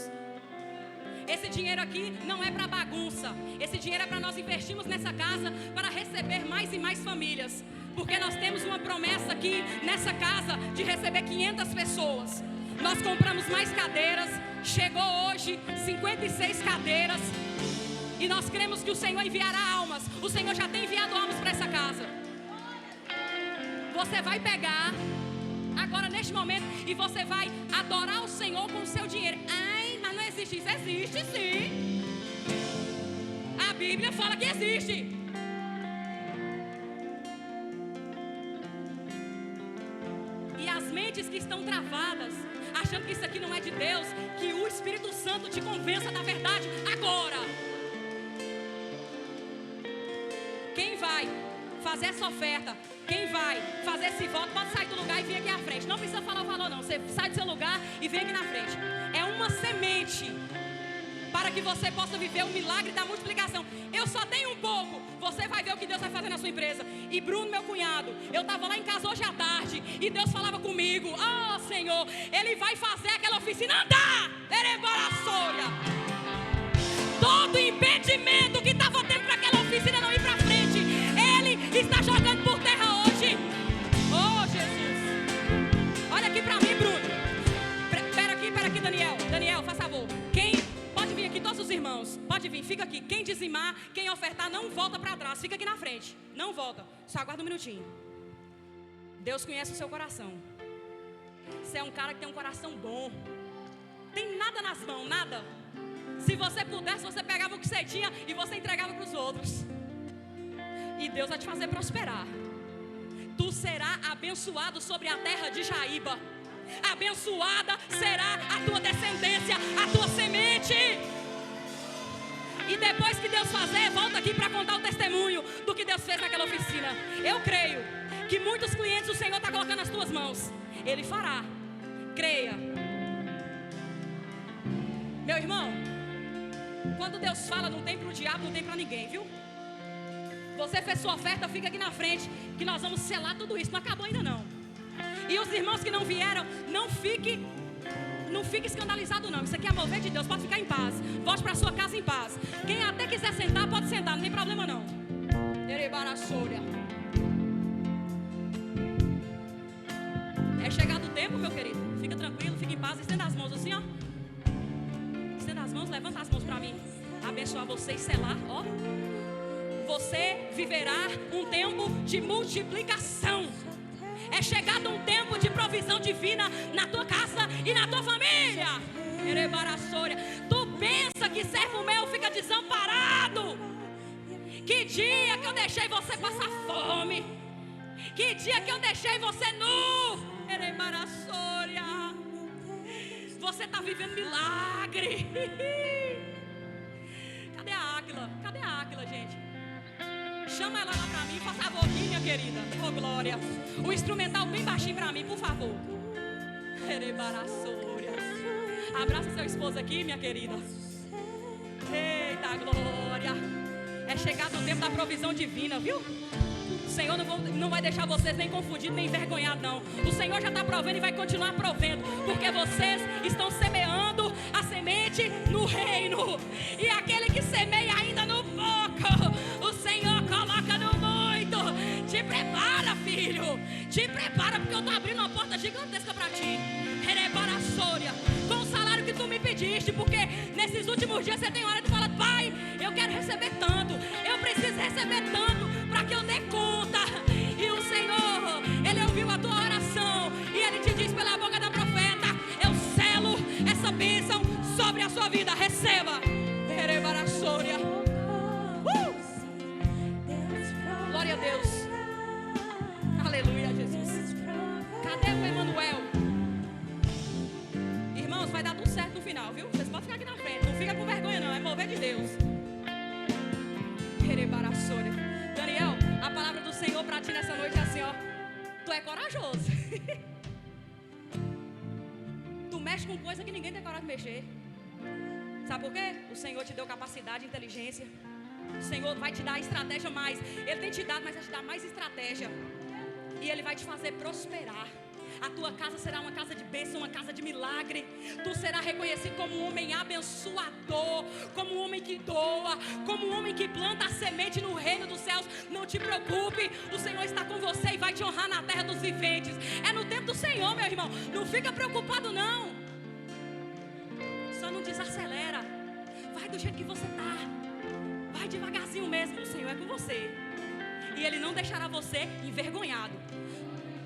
Esse dinheiro aqui não é para bagunça. Esse dinheiro é para nós investirmos nessa casa, para receber mais e mais famílias. Porque nós temos uma promessa aqui nessa casa de receber 500 pessoas. Nós compramos mais cadeiras. Chegou hoje 56 cadeiras. E nós cremos que o Senhor enviará almas. O Senhor já tem enviado almas para essa casa. Você vai pegar agora neste momento e você vai adorar o Senhor com o seu dinheiro. Ai, mas não existe isso. Existe sim. A Bíblia fala que existe. E as mentes que estão travadas, achando que isso aqui não é de Deus, que o Espírito Santo te convença da verdade agora. Quem vai fazer essa oferta, quem vai fazer esse voto, pode sair do lugar e vir aqui à frente. Não precisa falar o valor não, você sai do seu lugar e vem aqui na frente. É uma semente para que você possa viver o milagre da multiplicação. Eu só tenho um pouco. Você vai ver o que Deus vai fazer na sua empresa. E Bruno, meu cunhado, eu estava lá em casa hoje à tarde e Deus falava comigo: oh Senhor, Ele vai fazer aquela oficina andar. Todo impedimento que estava tendo para aquela oficina não ir para frente, Ele está jogando por terra hoje. Oh Jesus. Olha aqui para mim, Bruno. Pera aqui, Daniel. Daniel, faz favor. Quem pode vir aqui, todos os irmãos, pode vir, fica aqui. Quem dizimar, quem ofertar, não volta para trás, fica aqui na frente. Não volta, só aguarda um minutinho. Deus conhece o seu coração. Você é um cara que tem um coração bom. Tem nada nas mãos, nada. Se você pudesse, você pegava o que você tinha e você entregava para os outros. E Deus vai te fazer prosperar. Tu será abençoado sobre a terra de Jaíba. Abençoada será a tua descendência, a tua semente. E depois que Deus fazer, volta aqui para contar o testemunho do que Deus fez naquela oficina. Eu creio que muitos clientes o Senhor está colocando nas tuas mãos. Ele fará. Creia. Meu irmão, quando Deus fala, não tem para o diabo, não tem para ninguém, viu? Você fez sua oferta, fica aqui na frente, que nós vamos selar tudo isso. Não acabou ainda não. E os irmãos que não vieram, não fique escandalizado não. Isso aqui é mover de Deus, pode ficar em paz. Volte para sua casa em paz. Quem até quiser sentar, pode sentar, não tem problema não. É chegado o tempo, meu querido. Fica tranquilo, fica em paz. Estenda as mãos assim, ó. Estenda as mãos, levanta as mãos para mim. Abençoar você e selar, ó. Você viverá um tempo de multiplicação. É chegado um tempo de provisão divina na tua casa e na tua família. Tu pensa que servo meu fica desamparado? Que dia que eu deixei você passar fome? Que dia que eu deixei você nu? Você está vivendo milagre. Cadê a Águila? Cadê a Águila, gente? Chama ela lá pra mim, por favor, aqui, minha querida. Oh, glória. O instrumental bem baixinho pra mim, por favor. Abraça seu esposo aqui, minha querida. Eita, glória. É chegado o tempo da provisão divina, viu? O Senhor não vai deixar vocês nem confundidos, nem envergonhados, não. O Senhor já está provendo e vai continuar provendo. Porque vocês estão semeando a semente no reino. E aquele que semeia ainda no pouco, o Senhor coloca no muito. Te prepara, filho. Te prepara, porque eu estou abrindo uma porta gigantesca para ti. Com o salário que tu me pediste. Porque nesses últimos dias você tem hora de falar: pai, eu quero receber tanto. Eu preciso receber tanto para que eu dê conta. E o Senhor, Ele ouviu a tua oração. E Ele te diz pela boca da profeta: eu selo essa bênção sobre a sua vida. Receba. Glória a Deus. Aleluia, Jesus. Cadê o Emanuel? Irmãos, vai dar tudo certo no final, viu? Vocês podem ficar aqui na frente. Não fica com vergonha não, é mover de Deus. Daniel, a palavra do Senhor para ti nessa noite é assim, ó. Tu é corajoso. Tu mexe com coisa que ninguém tem coragem de mexer. Sabe por quê? O Senhor te deu capacidade e inteligência. O Senhor vai te dar estratégia mais. Ele tem te dado, mas vai te dar mais estratégia. E Ele vai te fazer prosperar. A tua casa será uma casa de bênção, uma casa de milagre. Tu serás reconhecido como um homem abençoador, como um homem que doa, como um homem que planta a semente no reino dos céus. Não te preocupe, o Senhor está com você e vai te honrar na terra dos viventes. É no tempo do Senhor, meu irmão. Não fica preocupado não. Só não desacelera. Vai do jeito que você está. Vai devagarzinho mesmo, o Senhor é com você. E Ele não deixará você envergonhado.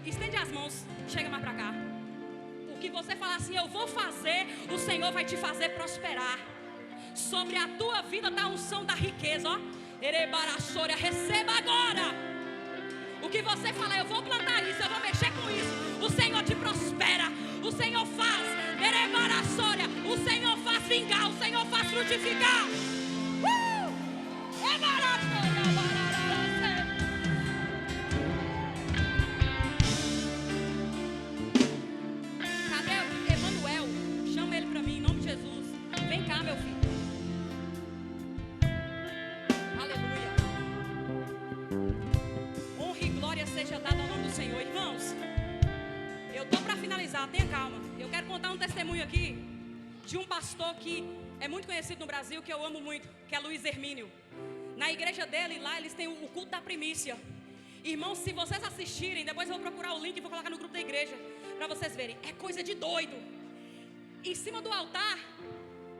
Estende as mãos, chega mais pra cá. O que você falar assim, eu vou fazer, o Senhor vai te fazer prosperar. Sobre a tua vida está a unção da riqueza, ó. Receba agora. O que você falar, eu vou plantar isso, eu vou mexer com isso. O Senhor te prospera, o Senhor faz. O Senhor faz vingar, o Senhor faz frutificar. Tenha calma, eu quero contar um testemunho aqui de um pastor que é muito conhecido no Brasil, que eu amo muito, que é Luiz Hermínio. Na igreja dele, lá eles têm o culto da primícia. Irmãos, se vocês assistirem, depois eu vou procurar o link e vou colocar no grupo da igreja para vocês verem, é coisa de doido. Em cima do altar,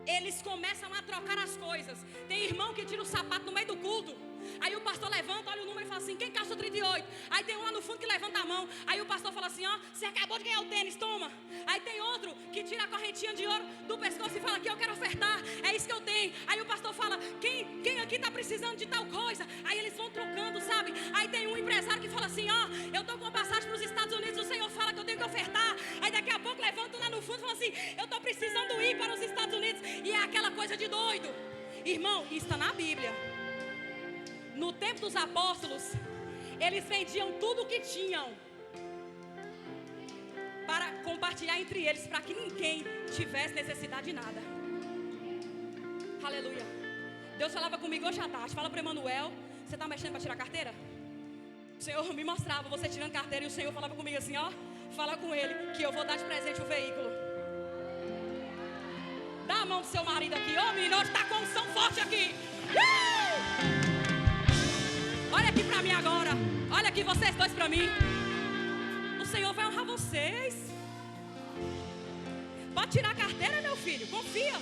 eles começam a trocar as coisas. Tem irmão que tira o sapato no meio do culto. Aí o pastor levanta, olha o número e fala assim: quem calça 38? Aí tem um lá no fundo que levanta a mão. Aí o pastor fala assim: ó, você acabou de ganhar o tênis, toma. Aí tem outro que tira a correntinha de ouro do pescoço e fala: aqui eu quero ofertar, é isso que eu tenho. Aí o pastor fala: quem aqui está precisando de tal coisa? Aí eles vão trocando, sabe? Aí tem um empresário que fala assim: ó, eu estou com passagem para os Estados Unidos, o Senhor fala que eu tenho que ofertar. Aí daqui a pouco de doido. Irmão, isso está na Bíblia. No tempo dos apóstolos, eles vendiam tudo o que tinham para compartilhar entre eles, para que ninguém tivesse necessidade de nada. Aleluia. Deus falava comigo hoje à tarde. Fala para Emanuel: você está mexendo para tirar carteira? O Senhor me mostrava você tirando carteira, e o Senhor falava comigo assim: ó, fala com ele que eu vou dar de presente o veículo. Dá a mão pro seu marido aqui. Ô menino, hoje está com unção forte aqui. Olha aqui para mim agora. Olha aqui vocês dois para mim. O Senhor vai honrar vocês. Pode tirar a carteira, meu filho, confia.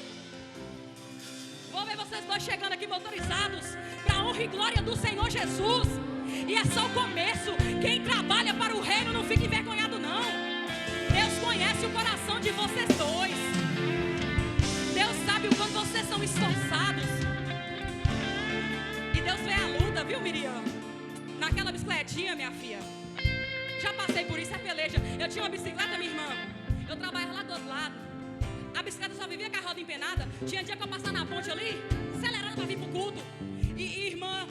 Vou ver vocês dois chegando aqui motorizados, para a honra e glória do Senhor Jesus. E é só o começo. Quem trabalha para o reino não fica envergonhado não. Deus conhece o coração de vocês dois. Deus sabe o quanto vocês são esforçados. E Deus vê a luta, viu, Miriam? Naquela bicicletinha, minha filha. Já passei por isso, é peleja. Eu tinha uma bicicleta, minha irmã. Eu trabalhava lá do outro lado. A bicicleta só vivia com a roda empenada. Tinha dia que eu passava na ponte ali, acelerando para vir pro culto. E irmã,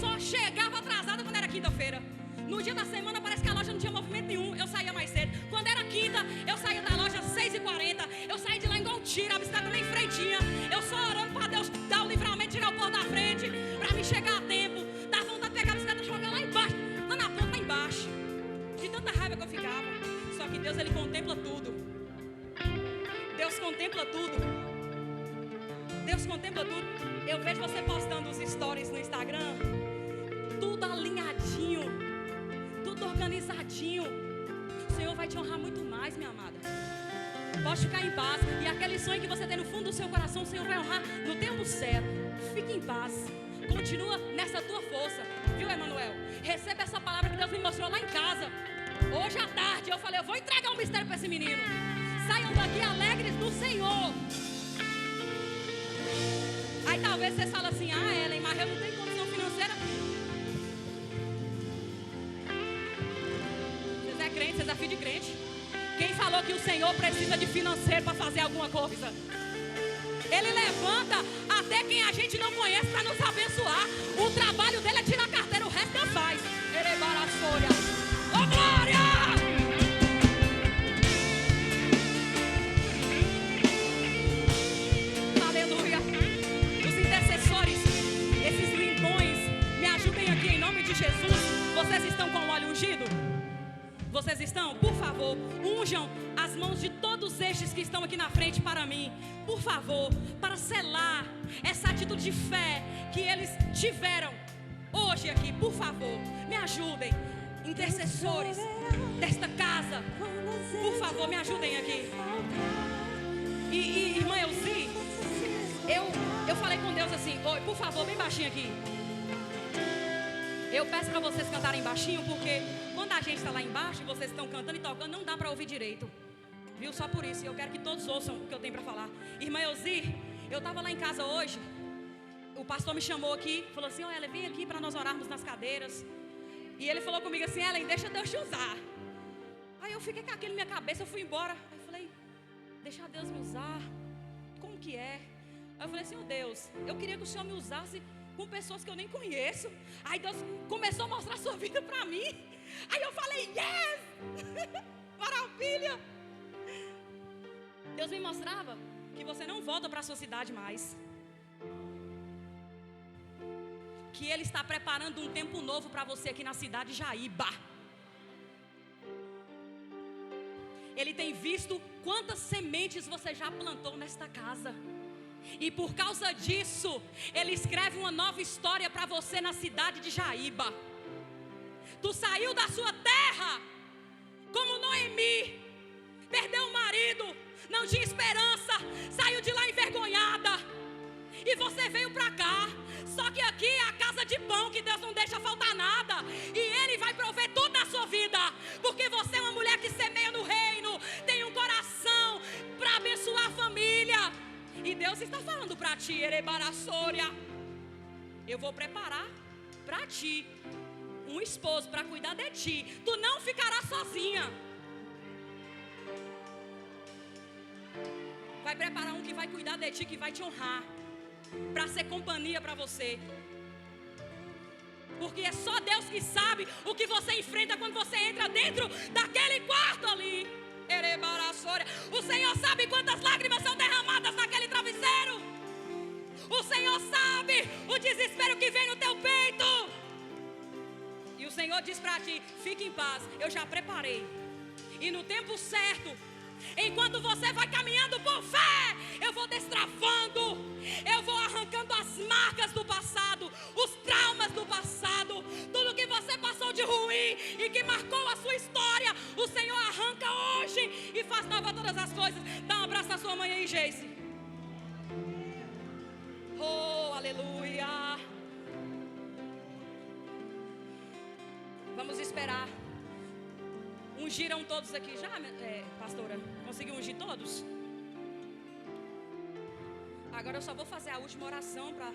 só chegava atrasada quando era quinta-feira. No dia da semana parece que a loja não tinha movimento nenhum. Eu saía mais cedo. Quando era quinta, eu saía da loja às 6h40. Eu saía de lá igual um tiro, a bicicleta nem frentinha. Eu só orando para Deus dar o livramento, tirar o pó da frente, para me chegar a tempo. Dava vontade de pegar a bicicleta e jogar lá embaixo, lá na ponta, lá embaixo. De tanta raiva que eu ficava. Só que Deus, Ele contempla tudo. Deus contempla tudo. Deus contempla tudo. Eu vejo você postando os stories no Instagram, tudo alinhadinho, tudo organizadinho. O Senhor vai te honrar muito mais, minha amada. Pode ficar em paz. E aquele sonho que você tem no fundo do seu coração, o Senhor vai honrar no tempo certo. Fique em paz. Continua nessa tua força. Viu, Emanuel? Receba essa palavra que Deus me mostrou lá em casa. Hoje à tarde eu falei: eu vou entregar um mistério para esse menino. Saiam daqui alegres do Senhor. Aí talvez você fale assim: ah, Ellen, mas eu não tenho condição financeira. Vocês é crente, vocês é filho de crente. Quem falou que o Senhor precisa de financeiro para fazer alguma coisa? Ele levanta até quem a gente não conhece para nos abençoar. O trabalho dele é tirar a carteira, o resto Deus faz. Ô glória! Aleluia! Os intercessores, esses lindões, me ajudem aqui em nome de Jesus. Vocês estão com o óleo ungido? Vocês estão? Por favor, unjam as mãos de todos estes que estão aqui na frente para mim, por favor, para selar essa atitude de fé que eles tiveram hoje aqui. Por favor, me ajudem, intercessores desta casa, por favor, me ajudem aqui. E irmã Elzi, eu falei com Deus assim: oi, por favor, bem baixinho aqui. Eu peço para vocês cantarem baixinho, porque quando a gente está lá embaixo e vocês estão cantando e tocando, não dá para ouvir direito. Viu? Só por isso. Eu quero que todos ouçam o que eu tenho para falar. Irmã Elzi, eu estava lá em casa hoje. O pastor me chamou aqui, falou assim: olha, vem aqui para nós orarmos nas cadeiras. E ele falou comigo assim: Ellen, deixa Deus te usar. Aí eu fiquei com aquilo na minha cabeça, eu fui embora. Aí eu falei: deixa Deus me usar. Como que é? Aí eu falei assim: oh Deus, eu queria que o Senhor me usasse com pessoas que eu nem conheço. Aí Deus começou a mostrar a sua vida para mim. Aí eu falei: yes! Maravilha! Deus me mostrava que você não volta para a sua cidade mais, que Ele está preparando um tempo novo para você aqui na cidade de Jaíba. Ele tem visto quantas sementes você já plantou nesta casa, e por causa disso Ele escreve uma nova história para você na cidade de Jaíba. Tu saiu da sua terra como Noemi, perdeu o marido, não tinha esperança, saiu de lá envergonhada, e você veio para cá. Só que aqui é a casa de pão, que Deus não deixa faltar nada, e Ele vai prover tudo na sua vida, porque você é uma mulher que semeia no reino, tem um coração para abençoar a família. E Deus está falando para ti: Erebaraçória, eu vou preparar para ti um esposo para cuidar de ti. Tu não ficarás sozinha. vai preparar um que vai cuidar de ti, que vai te honrar, para ser companhia para você. Porque é só Deus que sabe o que você enfrenta quando você entra dentro daquele quarto ali. O Senhor sabe quantas lágrimas são derramadas naquele travesseiro. O Senhor sabe o desespero que vem no teu peito. E o Senhor diz para ti: fique em paz, eu já preparei. E no tempo certo, enquanto você vai caminhando por fé, eu vou destravando, eu vou arrancando as marcas do passado, os traumas do passado, tudo que você passou de ruim e que marcou a sua história. O Senhor arranca hoje e faz nova todas as coisas. Dá um abraço à sua mãe aí, Geice. Oh, aleluia. Vamos esperar. Ungiram todos aqui já, pastora? Conseguiu ungir todos? Agora eu só vou fazer a última oração para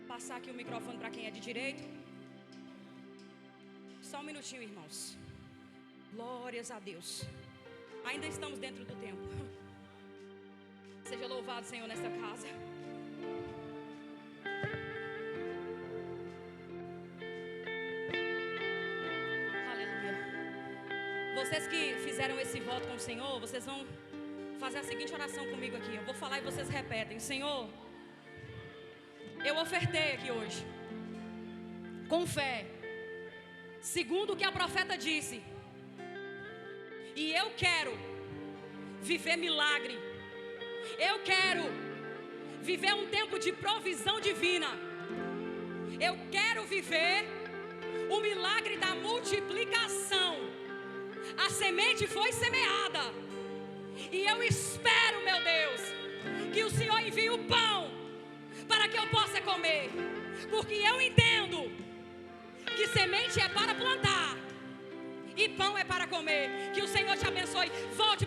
passar aqui o microfone para quem é de direito. Só um minutinho, irmãos. Glórias a Deus. Ainda estamos dentro do tempo. Seja louvado, Senhor, nesta casa. Vocês que fizeram esse voto com o Senhor, vocês vão fazer a seguinte oração comigo aqui. Eu vou falar e vocês repetem: Senhor, eu ofertei aqui hoje, com fé, segundo o que a profeta disse. E eu quero viver milagre. Eu quero viver um tempo de provisão divina. Eu quero viver o milagre da multiplicação. A semente foi semeada. E eu espero, meu Deus, que o Senhor envie o pão para que eu possa comer. Porque eu entendo que semente é para plantar e pão é para comer. Que o Senhor te abençoe. Volte